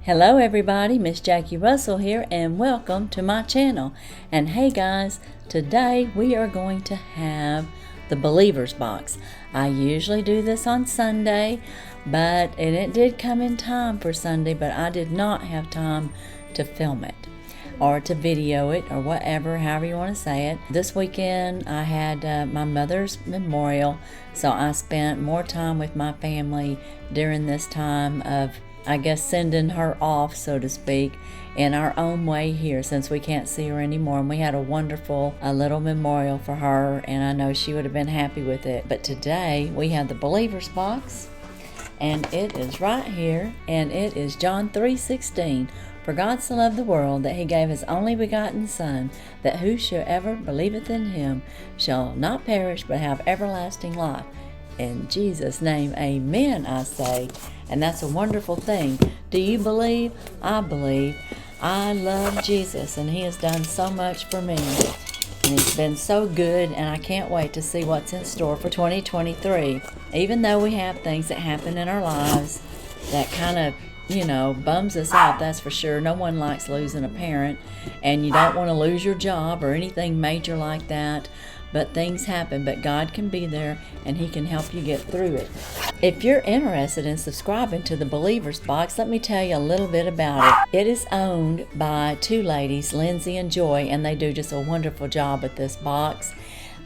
Hello everybody, Miss Jackie Russell here and welcome to my channel. And hey guys, today we are going to have the Believer's Box. I usually do this on Sunday, and it did come in time for Sunday, but I did not have time to film it or to video it or whatever, however you want to say it. This weekend I had my mother's memorial, so I spent more time with my family during this time of, I guess, sending her off, so to speak, in our own way here since we can't see her anymore. And we had a wonderful little memorial for her, and I know she would have been happy with it. But today we have the Believer's Box, and it is right here, and it is John 3:16. For God so loved the world that he gave his only begotten Son, that whosoever believeth in him shall not perish but have everlasting life. In Jesus' name, amen, I say. And that's a wonderful thing. Do you believe? I believe. I love Jesus, and he has done so much for me. And he's been so good, and I can't wait to see what's in store for 2023. Even though we have things that happen in our lives that kind of, bums us out, that's for sure. No one likes losing a parent, and you don't want to lose your job or anything major like that. But things happen, but God can be there and he can help you get through it. If you're interested in subscribing to the Believer's Box, let me tell you a little bit about it. It is owned by two ladies, Lindsay and Joy, and they do just a wonderful job at this box.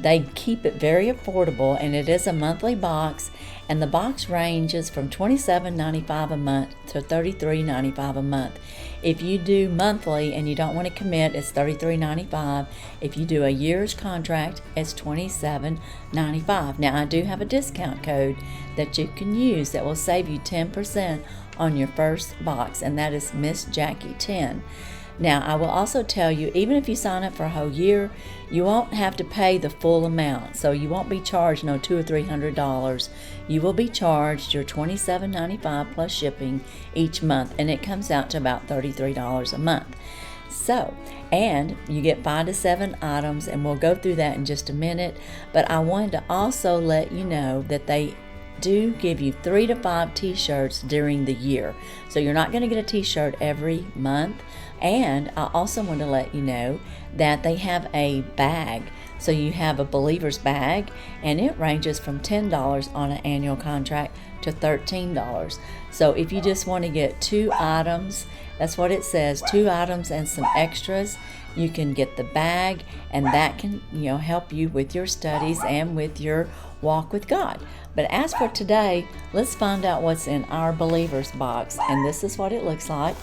They keep it very affordable, and it is a monthly box, and the box ranges from $27.95 a month to $33.95 a month. If you do monthly and you don't want to commit, it's $33.95. If you do a year's contract, it's $27.95. Now, I do have a discount code that you can use that will save you 10% on your first box, and that is Miss Jackie 10. Now, I will also tell you, even if you sign up for a whole year, you won't have to pay the full amount. So you won't be charged $200 or $300. You will be charged your $27.95 plus shipping each month, and it comes out to about $33 a month. So, and you get 5 to 7 items, and we'll go through that in just a minute. But I wanted to also let you know that they do give you 3 to 5 t-shirts during the year. So you're not going to get a t-shirt every month. And I also want to let you know that they have a bag. So you have a Believer's bag, and it ranges from $10 on an annual contract to $13. So if you just want to get 2 items, that's what it says, 2 items and some extras, you can get the bag, and that can, help you with your studies and with your walk with God. But as for today, let's find out what's in our Believer's Box. And this is what it looks like.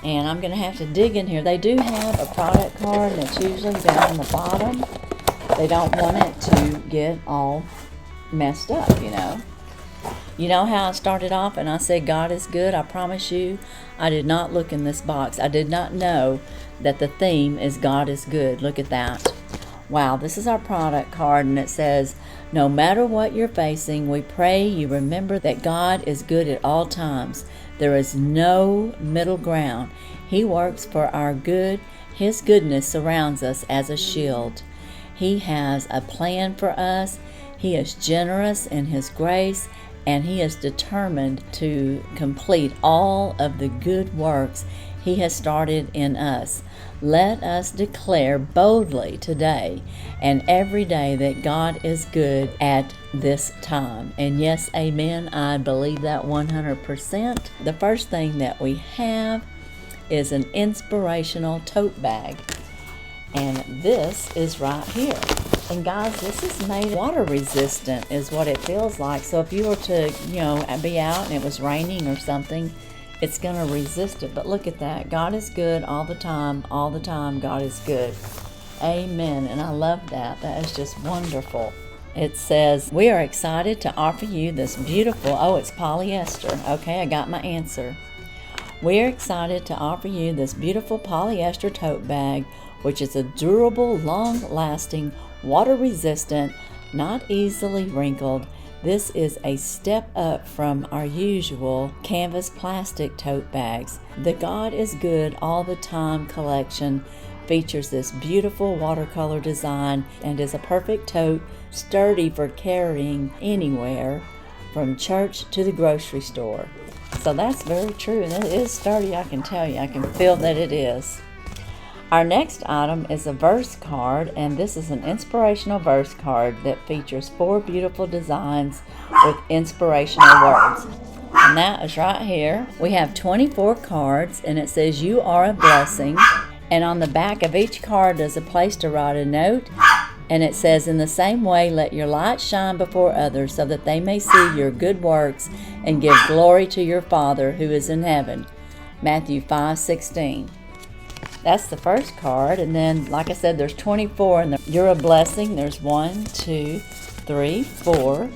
And I'm going to have to dig in here. They do have a product card that's usually down the bottom. They don't want it to get all messed up, You know how I started off and I said God is good? I promise you, I did not look in this box. I did not know that the theme is God is good. Look at that. Wow, this is our product card, and it says, no matter what you're facing, we pray you remember that God is good at all times. There is no middle ground. He works for our good. His goodness surrounds us as a shield. He has a plan for us. He is generous in his grace, and he is determined to complete all of the good works he has started in us. Let us declare boldly today and every day that God is good at this time. And yes, amen, I believe that 100%. The first thing that we have is an Inspirational Tote bag. And this is right here. And guys, this is made water resistant is what it feels like. So if you were to, be out and it was raining or something, it's going to resist it. But look at that. God is good all the time. All the time, God is good. Amen. And I love that. That is just wonderful. It says, we are excited to offer you this beautiful, it's polyester. Okay, I got my answer. We are excited to offer you this beautiful polyester tote bag, which is a durable, long-lasting, water-resistant, not easily wrinkled. This is a step up from our usual canvas plastic tote bags. The God is Good All the Time collection features this beautiful watercolor design and is a perfect tote, sturdy for carrying anywhere from church to the grocery store. So that's very true, and it is sturdy, I can tell you. I can feel that it is. Our next item is a verse card, and this is an inspirational verse card that features 4 beautiful designs with inspirational words. And that is right here. We have 24 cards, and it says, "You are a blessing." And on the back of each card is a place to write a note. And it says, "In the same way, let your light shine before others so that they may see your good works and give glory to your Father who is in heaven." Matthew 5:16. That's the first card. And then, like I said, there's 24. And you're a blessing. There's 1, 2, 3, 4,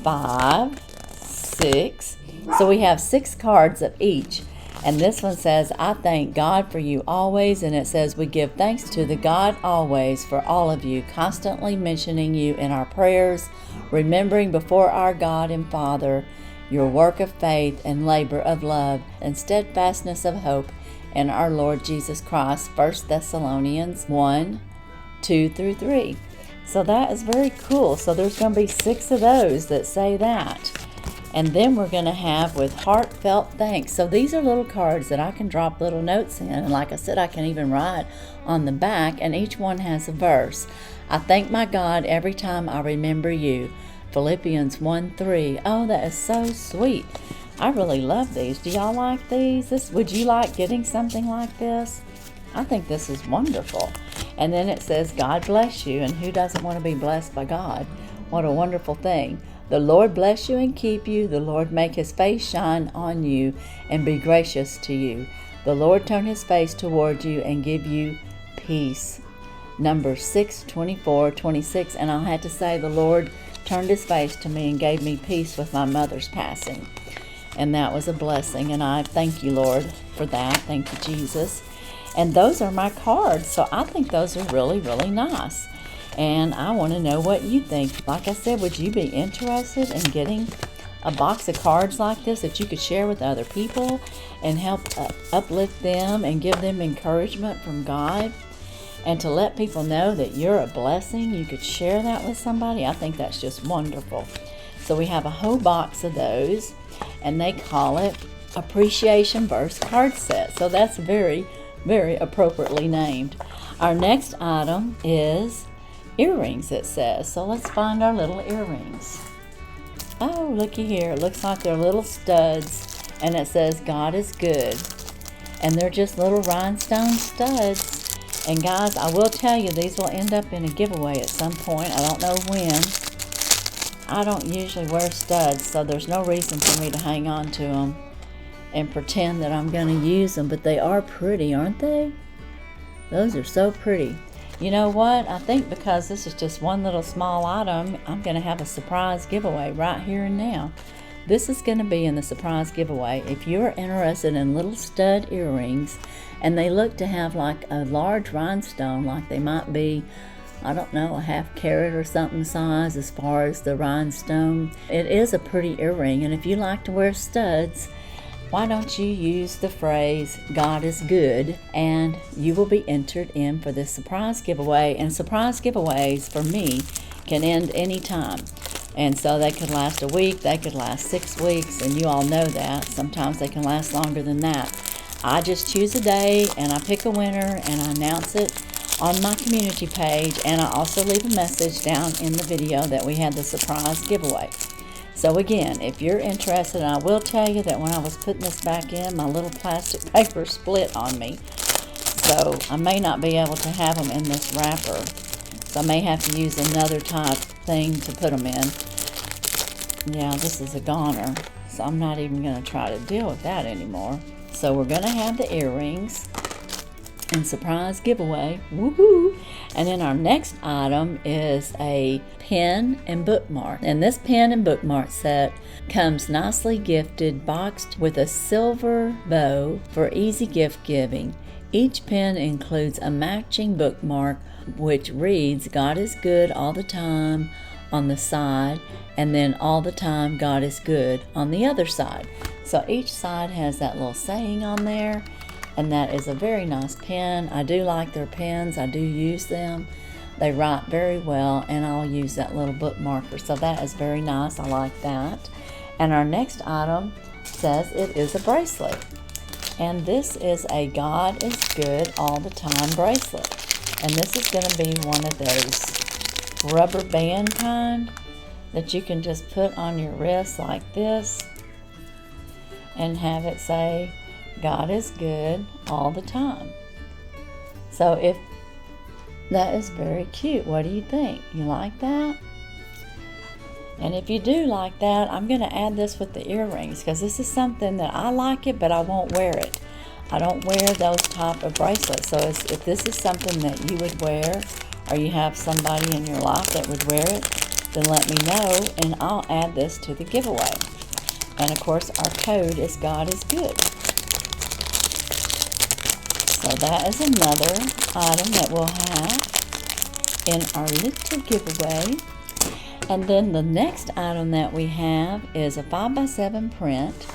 5, 6. So we have 6 cards of each. And this one says, "I thank God for you always." And it says, "We give thanks to the God always for all of you, constantly mentioning you in our prayers, remembering before our God and Father your work of faith and labor of love and steadfastness of hope in our Lord Jesus Christ." 1 Thessalonians 1, 2 through 3. So that is very cool. So there's going to be 6 of those that say that. And then we're going to have with heartfelt thanks. So these are little cards that I can drop little notes in. And like I said, I can even write on the back, and each one has a verse. "I thank my God every time I remember you." Philippians 1:3. Oh, that is so sweet. I really love these. Do y'all like these? Would you like getting something like this? I think this is wonderful. And then it says, "God bless you." And who doesn't want to be blessed by God? What a wonderful thing. "The Lord bless you and keep you. The Lord make his face shine on you and be gracious to you. The Lord turn his face toward you and give you peace." Numbers 6:24-26. And I had to say, the Lord turned his face to me and gave me peace with my mother's passing. And that was a blessing. And I thank you, Lord, for that. Thank you, Jesus. And those are my cards. So I think those are really, really nice. And I want to know what you think. Like I said, would you be interested in getting a box of cards like this that you could share with other people and help uplift them and give them encouragement from God? And to let people know that you're a blessing, you could share that with somebody. I think that's just wonderful. So we have a whole box of those, and they call it Appreciation Verse Card Set. So that's very, very appropriately named. Our next item is earrings, it says. So let's find our little earrings. Oh, looky here. It looks like they're little studs, and it says God is good. And they're just little rhinestone studs. And guys, I will tell you, these will end up in a giveaway at some point. I don't know when. I don't usually wear studs, so there's no reason for me to hang on to them and pretend that I'm going to use them. But they are pretty, aren't they? Those are so pretty. You know what? I think because this is just one little small item, I'm going to have a surprise giveaway right here and now. This is going to be in the surprise giveaway. If you're interested in little stud earrings, and they look to have like a large rhinestone, like they might be, I don't know, a half carat or something size as far as the rhinestone. It is a pretty earring, and if you like to wear studs, why don't you use the phrase "God is good," and you will be entered in for this surprise giveaway. And surprise giveaways for me can end any time. And so they could last a week, they could last 6 weeks, and you all know that. Sometimes they can last longer than that. I just choose a day, and I pick a winner, and I announce it on my community page, and I also leave a message down in the video that we had the surprise giveaway. So again, if you're interested, I will tell you that when I was putting this back in, my little plastic paper split on me. So I may not be able to have them in this wrapper. So I may have to use another type thing to put them in. Yeah, this is a goner. So I'm not even going to try to deal with that anymore. So we're going to have the earrings and surprise giveaway. Woohoo! And then our next item is a pen and bookmark. And this pen and bookmark set comes nicely gifted, boxed with a silver bow for easy gift giving. Each pen includes a matching bookmark which reads "God is good all the time" on the side, and then "all the time God is good" on the other side. So each side has that little saying on there, and that is a very nice pen. I do like their pens. I do use them. They write very well, and I'll use that little bookmarker. So that is very nice. I like that. And our next item says it is a bracelet. And this is a God is Good All the Time bracelet. And this is going to be one of those rubber band kind that you can just put on your wrist like this and have it say, God is good all the time. So if that is very cute. What do you think? You like that? And if you do like that, I'm going to add this with the earrings because this is something that I like it, but I won't wear it. I don't wear those type of bracelets. So if this is something that you would wear or you have somebody in your life that would wear it, then let me know and I'll add this to the giveaway. And of course, our code is God is Good. So that is another item that we'll have in our little giveaway. And then the next item that we have is a 5x7 print,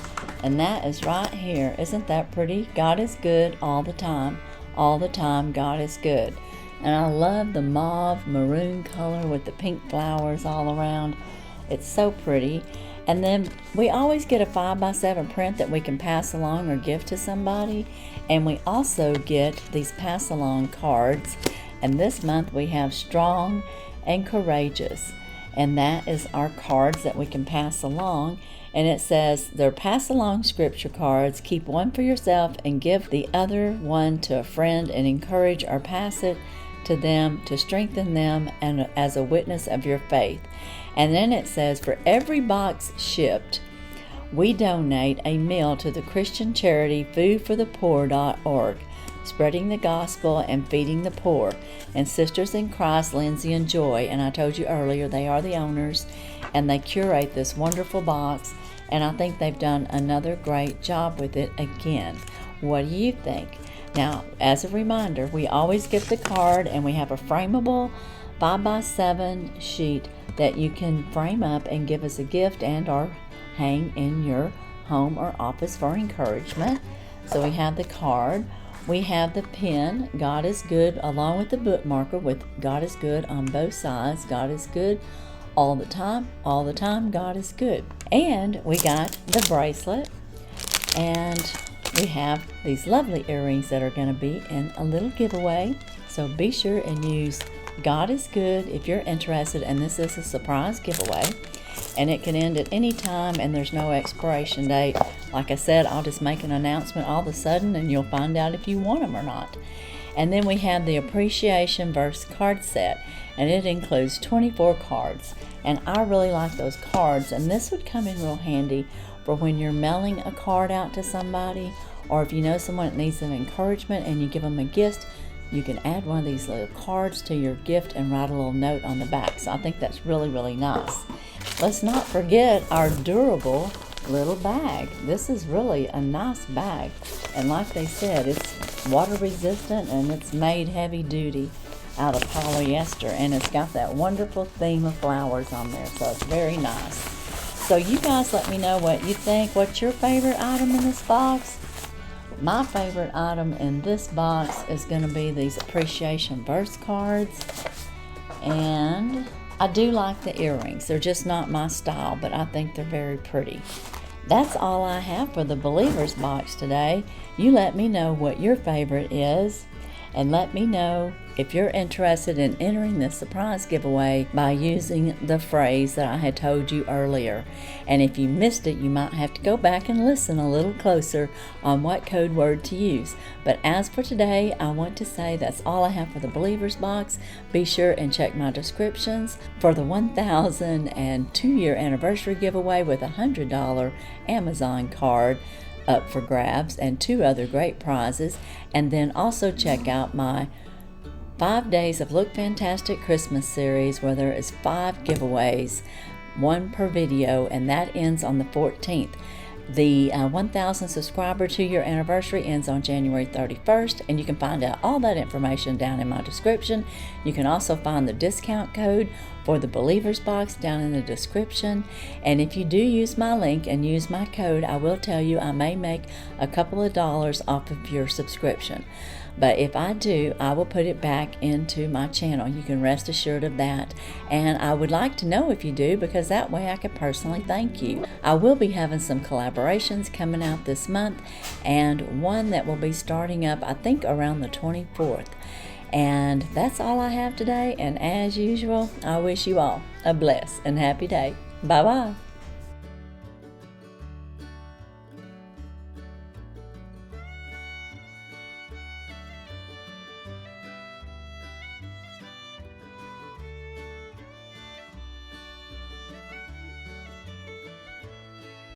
and that is right here. Isn't that pretty? God is good all the time. All the time, God is good. And I love the mauve maroon color with the pink flowers all around. It's so pretty. And then we always get a 5x7 print that we can pass along or give to somebody. And we also get these pass along cards. And this month we have Strong and Courageous. And that is our cards that we can pass along. And it says they're pass along scripture cards. Keep one for yourself and give the other one to a friend and encourage or pass it to them to strengthen them and as a witness of your faith. And then it says for every box shipped, we donate a meal to the Christian charity foodforthepoor.org, spreading the gospel and feeding the poor. And Sisters in Christ, Lindsay and Joy, and I told you earlier, they are the owners, and they curate this wonderful box, and I think they've done another great job with it again. What do you think? Now, as a reminder, we always get the card, and we have a frameable 5x7 sheet that you can frame up and give as a gift and or hang in your home or office for encouragement. So we have the card. We have the pen, God is Good, along with the bookmarker with God is Good on both sides. God is good all the time, God is good. And we got the bracelet, and we have these lovely earrings that are going to be in a little giveaway. So be sure and use God is Good if you're interested, and this is a surprise giveaway. And it can end at any time, and there's no expiration date. Like I said, I'll just make an announcement all of a sudden, and you'll find out if you want them or not. And then we have the Appreciation Verse card set, and it includes 24 cards. And I really like those cards, and this would come in real handy for when you're mailing a card out to somebody, or if you know someone that needs some encouragement and you give them a gift, you can add one of these little cards to your gift and write a little note on the back. So I think that's really, really nice. Let's not forget our durable little bag. This is really a nice bag. And like they said, it's water resistant and it's made heavy duty out of polyester. And it's got that wonderful theme of flowers on there. So it's very nice. So you guys let me know what you think. What's your favorite item in this box? My favorite item in this box is going to be these Appreciation Verse cards. And I do like the earrings. They're just not my style, but I think they're very pretty. That's all I have for the Believers box today. You let me know what your favorite is, and let me know if you're interested in entering this surprise giveaway by using the phrase that I had told you earlier. And if you missed it, you might have to go back and listen a little closer on what code word to use. But as for today, I want to say that's all I have for the Believers box. Be sure and check my descriptions for the 1,002-year anniversary giveaway with a $100 Amazon card up for grabs and 2 other great prizes. And then also check out my 5 Days of Look Fantastic Christmas series, where there is 5 giveaways, 1 per video, and that ends on the 14th. The 1,000 subscriber 2-year anniversary ends on January 31st, and you can find out all that information down in my description. You can also find the discount code for the Believers box down in the description. And if you do use my link and use my code, I will tell you I may make a couple of dollars off of your subscription. But if I do, I will put it back into my channel. You can rest assured of that. And I would like to know if you do, because that way I could personally thank you. I will be having some collaborations coming out this month, and one that will be starting up, I think, around the 24th. And that's all I have today. And as usual, I wish you all a blessed and happy day. Bye-bye.